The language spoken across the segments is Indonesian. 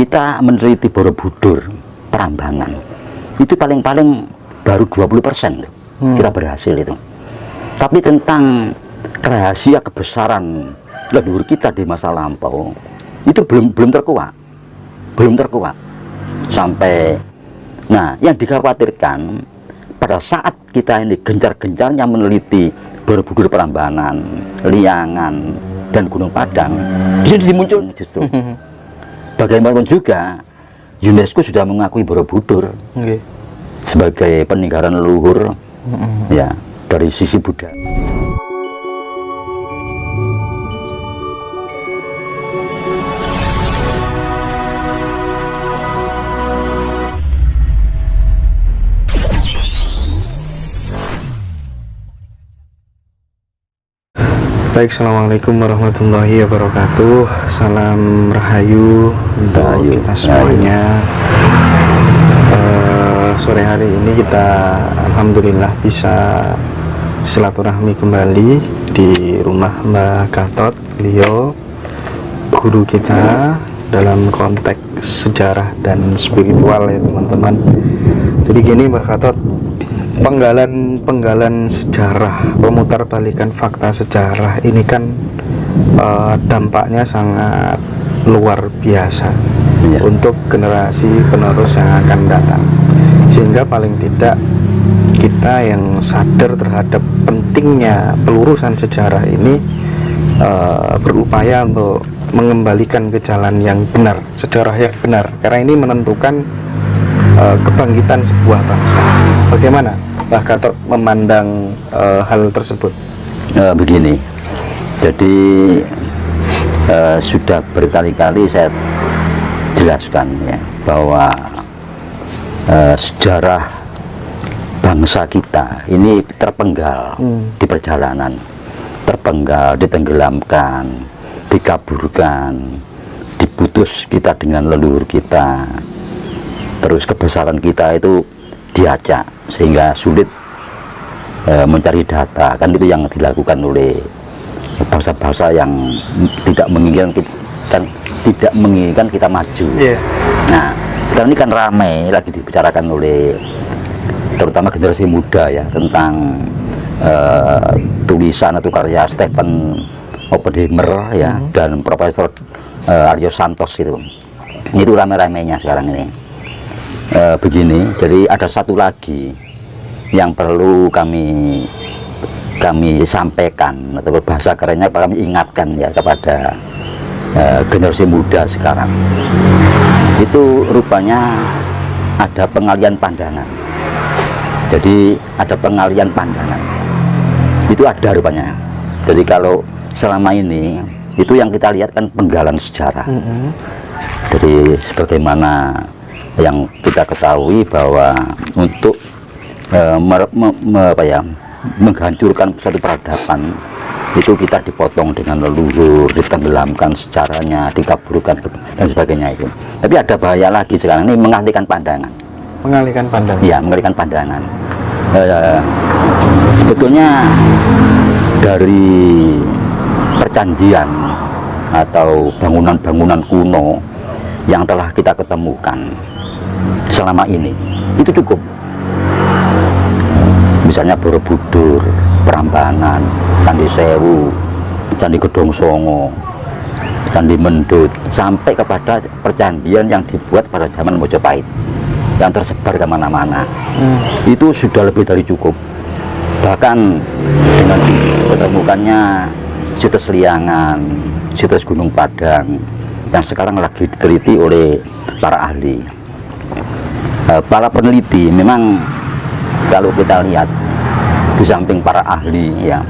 kita meneliti Borobudur Prambanan itu paling-paling baru 20% kita berhasil itu. Tapi tentang rahasia kebesaran leluhur kita di masa lampau itu belum terkuak, sampai. Nah, yang dikhawatirkan pada saat kita ini gencar-gencarnya meneliti Borobudur Prambanan, Liangan, dan Gunung Padang, di sini muncul justru. Bagaimanapun juga UNESCO sudah mengakui Borobudur sebagai peninggalan leluhur, ya, dari sisi budaya. Baik, assalamualaikum warahmatullahi wabarakatuh. Salam rahayu untuk kita semuanya. Sore hari ini kita alhamdulillah bisa silaturahmi kembali di rumah Mbak Gatot. Beliau guru kita dalam konteks sejarah dan spiritual ya teman-teman. Jadi gini Mbak Gatot, penggalan sejarah, pemutarbalikan fakta sejarah ini kan dampaknya sangat luar biasa untuk generasi penerus yang akan datang, sehingga paling tidak kita yang sadar terhadap pentingnya pelurusan sejarah ini berupaya untuk mengembalikan ke jalan yang benar, sejarah yang benar, karena ini menentukan kebangkitan sebuah bangsa. Bagaimana Mbak Gatot memandang hal tersebut? Begini, jadi sudah berkali-kali saya jelaskan ya bahwa sejarah bangsa kita ini terpenggal di perjalanan, terpenggal, ditenggelamkan, dikaburkan, diputus kita dengan leluhur kita. Terus kebesaran kita itu diacak sehingga sulit mencari data, kan itu yang dilakukan oleh bangsa-bangsa yang tidak menginginkan kita maju. Nah, sekarang ini kan ramai lagi dibicarakan oleh terutama generasi muda ya tentang tulisan atau karya Stephen Oppenheimer ya dan Profesor Aryo Santos itu ramai-ramainya sekarang ini. Begini, jadi ada satu lagi yang perlu kami sampaikan atau bahasa kerennya kami ingatkan ya kepada generasi muda sekarang. Itu rupanya ada pengalian pandangan. Jadi ada pengalian pandangan. Itu ada rupanya. Jadi kalau selama ini itu yang kita lihat kan penggalan sejarah. Jadi sebagaimana yang kita ketahui bahwa untuk menghancurkan suatu peradaban itu kita dipotong dengan leluhur, ditenggelamkan sejarahnya, dikaburkan dan sebagainya itu. Tapi ada bahaya lagi sekarang ini, mengalihkan pandangan. Mengalihkan pandangan. Iya, mengalihkan pandangan. Sebetulnya dari percandian atau bangunan-bangunan kuno yang telah kita ketemukan selama ini itu cukup. Misalnya Borobudur, Prambanan, Candi Sewu, Candi Gedong Songo, Candi Mendut, sampai kepada percandian yang dibuat pada zaman Mojopahit yang tersebar kemana-mana. Itu sudah lebih dari cukup. Bahkan dengan ditemukannya situs Liangan, situs Gunung Padang yang sekarang lagi diteliti oleh para ahli. Para peneliti memang kalau kita lihat di samping para ahli ya,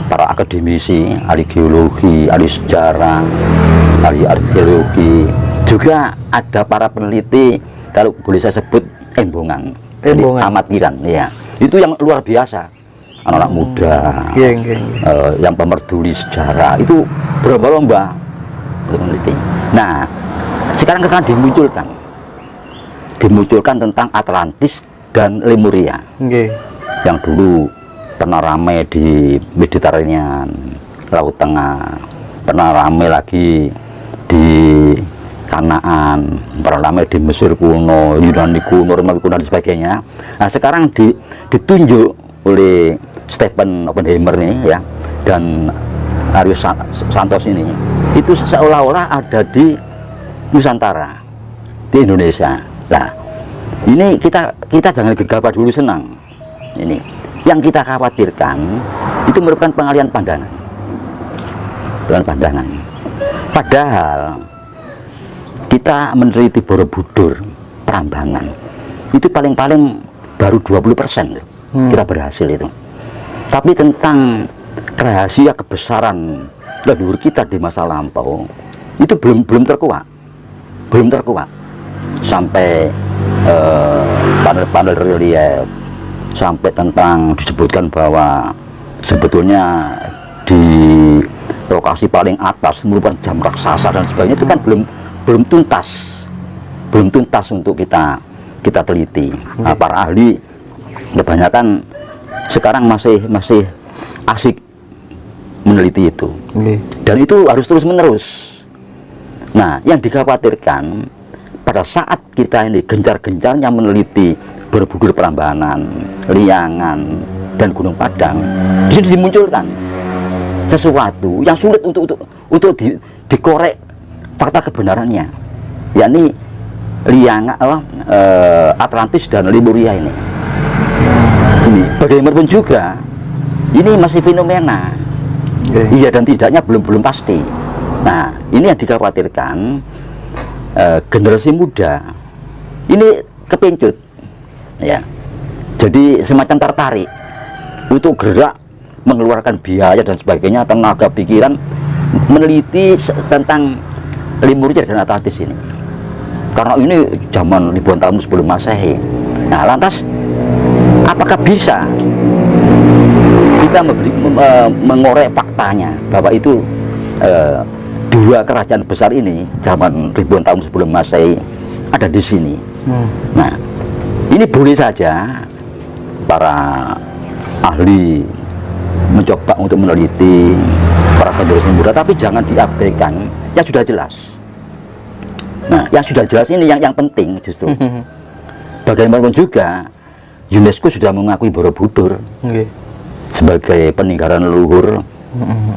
para akademisi, ahli geologi, ahli sejarah, ahli arkeologi, juga ada para peneliti kalau boleh saya sebut embongan. Amatiran ya. Itu yang luar biasa. Anak-anak muda yang pemerduli sejarah itu berlomba-lomba untuk meneliti. Nah, sekarang akan dimunculkan tentang Atlantis dan Lemuria yang dulu pernah ramai di Mediterranean, Laut Tengah, pernah ramai lagi di Kanaan, pertama di Mesir kuno, Yunani kuno, Romawi kuno dan sebagainya. Nah sekarang ditunjuk oleh Stephen Oppenheimer nih ya, dan Arius Santos ini, itu seolah-olah ada di Nusantara, di Indonesia. Nah ini kita jangan gegabah dulu senang. Ini yang kita khawatirkan itu merupakan pengalihan pandangan. Padahal kita meneliti Borobudur, Prambanan, itu paling-paling baru 20% kita berhasil itu. Tapi tentang rahasia kebesaran leluhur kita di masa lampau itu belum terkuak, sampai panel-panel relief, sampai tentang disebutkan bahwa sebetulnya di lokasi paling atas merupakan jam raksasa dan sebagainya, itu kan belum tuntas untuk kita teliti. Nah, para ahli kebanyakan sekarang masih asik meneliti itu, dan itu harus terus menerus. Nah yang dikhawatirkan pada saat kita ini gencar-gencarnya meneliti Borobudur, Prambanan, Liangan dan Gunung Padang, di sini dimunculkan sesuatu yang sulit untuk dikorek fakta kebenarannya, yakni Liangan, Atlantis dan Lemuria ini. Bagaimanapun juga ini masih fenomena, iya dan tidaknya belum pasti. Nah ini yang dikhawatirkan generasi muda ini kepincut, ya. Jadi semacam tertarik untuk gerak mengeluarkan biaya dan sebagainya, tenaga pikiran meneliti tentang Lemuria dan Atlantis ini, karena ini zaman ribuan tahun sebelum Masehi. Nah lantas apakah bisa kita mengorek faktanya bahwa itu dua kerajaan besar ini zaman ribuan tahun sebelum Masehi ada di sini? Nah ini boleh saja para ahli mencoba untuk meneliti, para generasi muda, tapi jangan diabaikan yang sudah jelas. Nah yang sudah jelas ini yang penting justru. Bagaimanapun juga UNESCO sudah mengakui Borobudur sebagai peninggalan leluhur,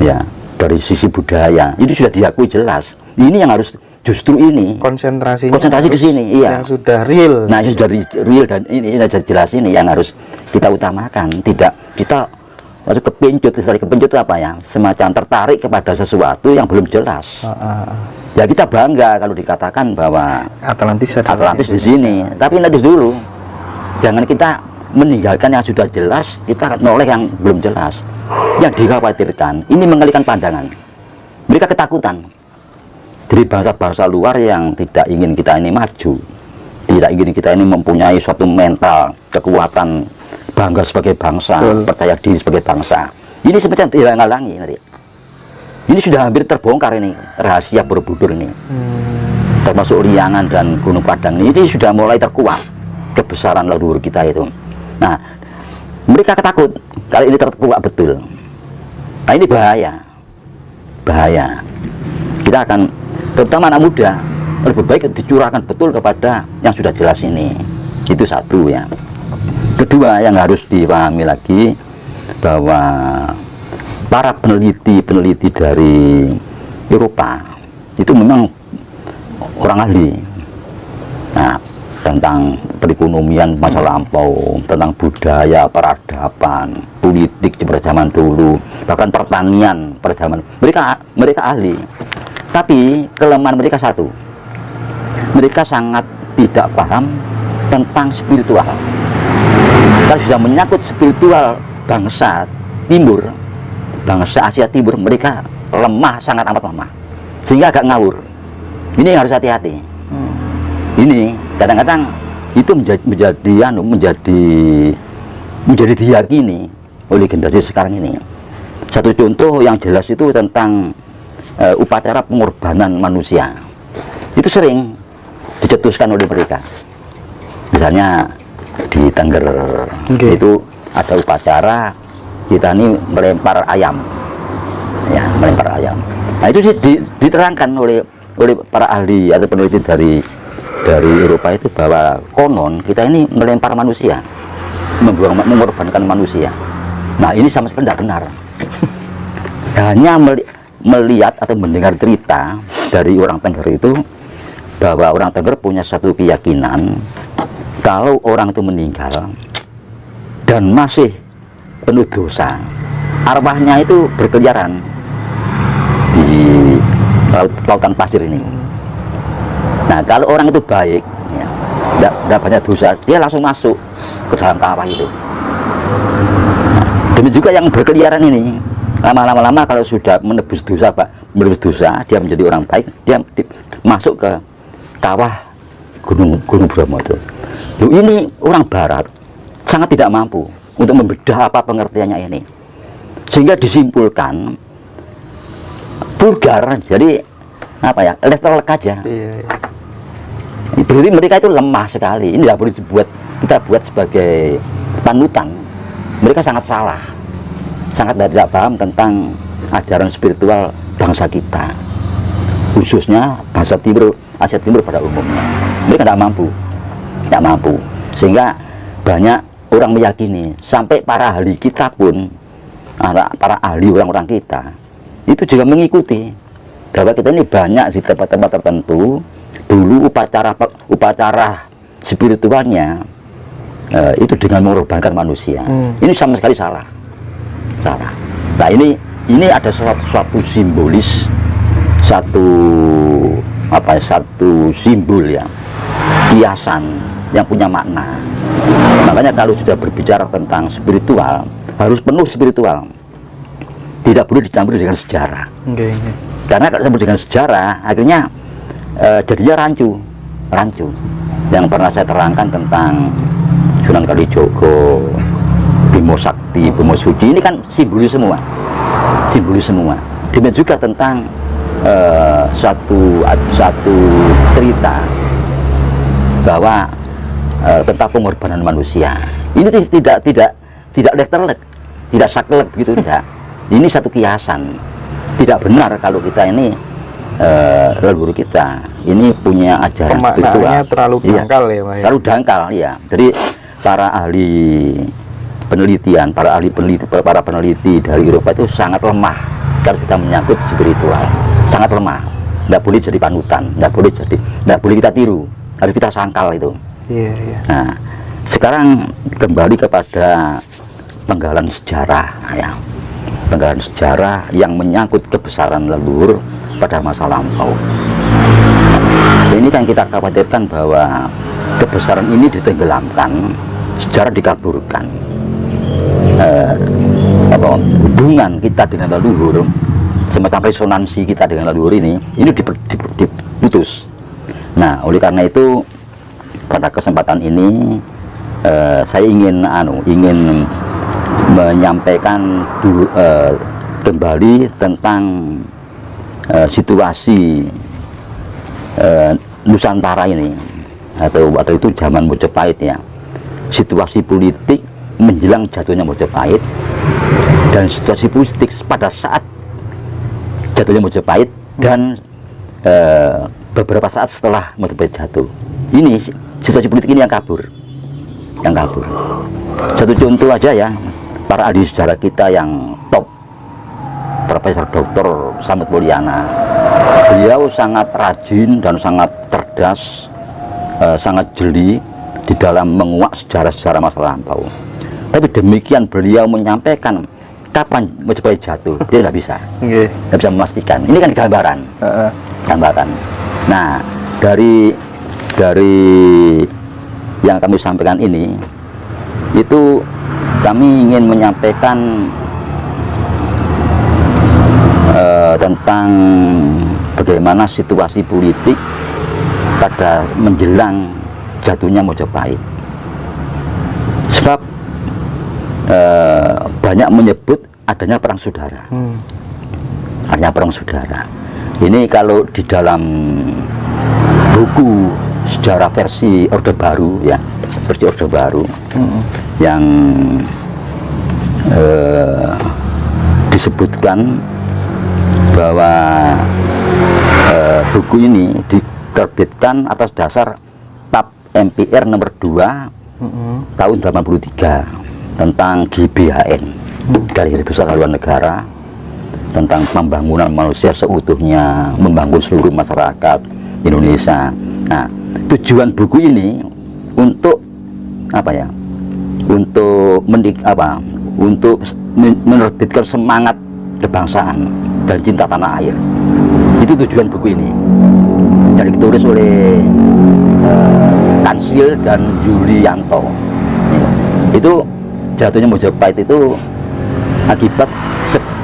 ya, dari sisi budaya itu sudah diakui jelas. Ini yang harus justru ini konsentrasi ke sini, iya. Yang sudah real. Nah sudah real dan ini jelas ini yang harus kita utamakan. Tidak kita kepincut itu apa ya, semacam tertarik kepada sesuatu yang belum jelas. Ya kita bangga kalau dikatakan bahwa Atlantis di sini, tapi nanti dulu jangan kita meninggalkan yang sudah jelas, kita noleh yang belum jelas. Yang dikhawatirkan ini mengalihkan pandangan, mereka ketakutan dari bangsa-bangsa luar yang tidak ingin kita ini maju, tidak ingin kita ini mempunyai suatu mental kekuatan bangga sebagai bangsa, percaya diri sebagai bangsa. Ini semacam dihalang-halangi nanti. Ini sudah hampir terbongkar ini rahasia Borobudur ini, termasuk Liangan dan Gunung Padang ini sudah mulai terkuak kebesaran leluhur kita itu. Nah mereka takut kalau ini terkuak betul. Nah ini bahaya. Kita akan, terutama anak muda, lebih baik dicurahkan betul kepada yang sudah jelas ini. Itu satu ya. Kedua yang harus dipahami lagi bahwa para peneliti dari Eropa itu memang orang ahli. Nah, tentang perekonomian masa lampau, tentang budaya, peradaban, politik pada zaman dulu, bahkan pertanian pada zaman mereka ahli. Tapi kelemahan mereka satu, mereka sangat tidak paham tentang spiritual. Kalau sudah menyangkut spiritual bangsa Timur, bangsa Asia Timur, mereka lemah, sangat amat lemah, sehingga agak ngawur. Ini harus hati-hati. Ini kadang-kadang itu menjadi diyakini oleh generasi sekarang ini. Satu contoh yang jelas itu tentang upacara pengorbanan manusia. Itu sering dicetuskan oleh mereka. Misalnya di Tengger itu ada upacara kita ini melempar ayam, ya, melempar ayam. Nah itu diterangkan oleh oleh para ahli atau peneliti dari Eropa itu bahwa konon kita ini melempar manusia, mengorbankan manusia. Nah ini sama sekali tidak benar. Hanya melihat atau mendengar cerita dari orang Tengger itu bahwa orang Tengger punya satu keyakinan kalau orang itu meninggal dan masih penuh dosa, arwahnya itu berkeliaran di lautan pasir ini. Nah kalau orang itu baik, ya, tidak banyak dosa, dia langsung masuk ke dalam kawah itu. Nah, demikian juga yang berkeliaran ini, lama-lama kalau sudah menebus dosa, dia menjadi orang baik, dia masuk ke kawah Gunung Bromo itu. Ini orang Barat sangat tidak mampu untuk membedah apa pengertiannya ini, sehingga disimpulkan vulgar, jadi apa ya, letter aja. Iya. Berarti mereka itu lemah sekali. Ini tidak boleh kita buat sebagai panutan. Mereka sangat salah, sangat tidak paham tentang ajaran spiritual bangsa kita, khususnya bangsa Timur, Asia Timur pada umumnya. Mereka tidak mampu, sehingga banyak orang meyakini, sampai para ahli kita pun, para ahli orang-orang kita itu juga mengikuti bahwa kita ini banyak di tempat-tempat tertentu dulu upacara spiritualnya itu dengan mengorbankan manusia. Ini sama sekali salah. Nah ini ada suatu simbolis, satu simbol ya, kiasan yang punya makna. Makanya kalau sudah berbicara tentang spiritual harus penuh spiritual, tidak boleh dicampur dengan sejarah. Karena kalau dicampur dengan sejarah akhirnya jadinya rancu. Yang pernah saya terangkan tentang Sunan Kalijogo, Bimo Sakti, Bimo Suci, ini kan simbolis semua. Demikian juga tentang satu cerita bahwa tentang pengorbanan manusia. Ini tidak letterlek, tidak saklek begitu, tidak. Ini satu kiasan. Tidak benar kalau kita ini leluhur kita ini punya ajaran spiritual terlalu dangkal, ya, Pak, ya? Terlalu dangkal, ya. Jadi para ahli penelitian, para peneliti dari Eropa itu sangat lemah kalau kita menyangkut spiritual, sangat lemah. Tidak boleh jadi panutan, tidak boleh kita tiru, harus kita sangkal itu. Nah, sekarang kembali kepada penggalan sejarah, ya. Penggalan sejarah yang menyangkut kebesaran leluhur pada masa lampau. Ini kan kita khawatirkan bahwa kebesaran ini ditenggelamkan, sejarah dikaburkan. Hubungan kita dengan leluhur, semacam resonansi kita dengan leluhur ini diputus. Nah, oleh karena itu pada kesempatan ini saya ingin menyampaikan kembali tentang situasi Nusantara ini, atau itu zaman Mojopahit, ya. Situasi politik menjelang jatuhnya Mojopahit dan situasi politik pada saat jatuhnya Mojopahit dan beberapa saat setelah Mojopahit jatuh. Ini situasi politik ini yang kabur. Satu contoh aja, ya, para ahli sejarah kita yang top, Profesor Dr. Samud Mulyana. Beliau sangat rajin dan sangat cerdas, sangat jeli di dalam menguak sejarah-sejarah masa lampau. Tapi demikian beliau menyampaikan kapan Mojopahit jatuh, dia tidak bisa, tidak bisa memastikan. Ini kan gambaran. Nah, dari yang kami sampaikan ini, itu kami ingin menyampaikan tentang bagaimana situasi politik pada menjelang jatuhnya Mojopahit. Sebab banyak menyebut adanya perang saudara. Adanya perang saudara. Ini kalau di dalam buku sejarah versi Orde Baru, ya, versi Orde Baru, yang disebutkan bahwa buku ini diterbitkan atas dasar TAP MPR nomor 2 tahun 83 tentang GBHN, Garis Besar Haluan Negara, tentang pembangunan manusia seutuhnya, membangun seluruh masyarakat Indonesia. Nah, tujuan buku ini untuk apa ya? Untuk menerbitkan semangat kebangsaan dan cinta tanah air. Itu tujuan buku ini. Yang ditulis oleh Kansil dan Yulianto. Itu jatuhnya Mojopahit itu akibat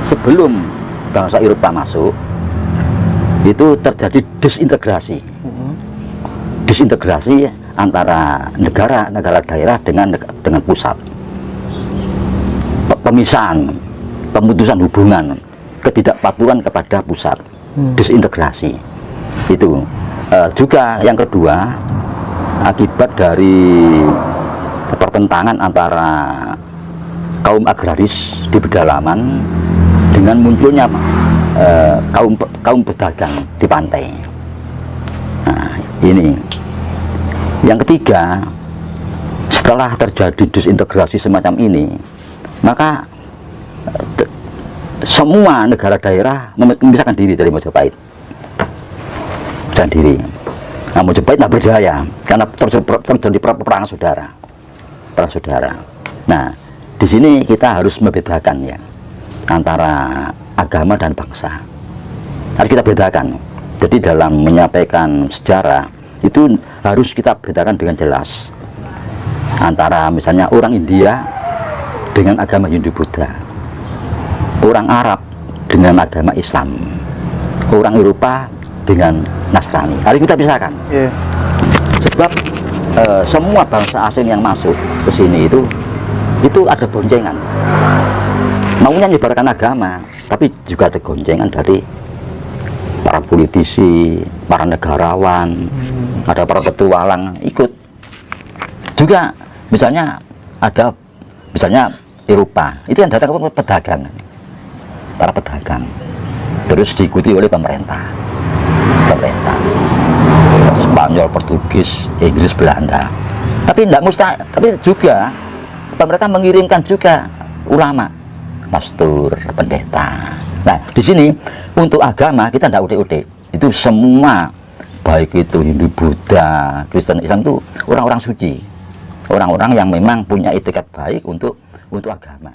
sebelum bangsa Eropa masuk, itu terjadi disintegrasi antara negara daerah dengan pusat, pemisahan, pemutusan hubungan, ketidakpatuhan kepada pusat, disintegrasi. Itu juga yang kedua akibat dari pertentangan antara kaum agraris di pedalaman dengan munculnya kaum pedagang di pantai. Nah, ini yang ketiga, setelah terjadi disintegrasi semacam ini, maka semua negara daerah memisahkan diri dari Mojopahit. Diri. Nah, Mojopahit tidak berdaya karena terjadi perang saudara. Nah, di sini kita harus membedakan ya antara agama dan bangsa. Harus kita bedakan. Jadi dalam menyampaikan sejarah itu harus kita bedakan dengan jelas antara misalnya orang India dengan agama Hindu Buddha, orang Arab dengan agama Islam, orang Eropa dengan Nasrani. Harus kita pisahkan. Sebab semua bangsa asing yang masuk ke sini itu ada boncengan. Maunya menyebarkan agama, tapi juga ada goncengan dari para politisi, para negarawan, ada para petualang ikut. Juga misalnya ada Eropa, itu yang datang ke pedagang, para pedagang, terus diikuti oleh pemerintah, Spanyol, Portugis, Inggris, Belanda. Tapi tidak mustahil, tapi juga pemerintah mengirimkan juga ulama, pastor, pendeta. Nah, di sini untuk agama kita tidak udik-udik. Itu semua, baik itu Hindu, Buddha, Kristen, Islam, itu orang-orang suci, orang-orang yang memang punya etikat baik untuk agama.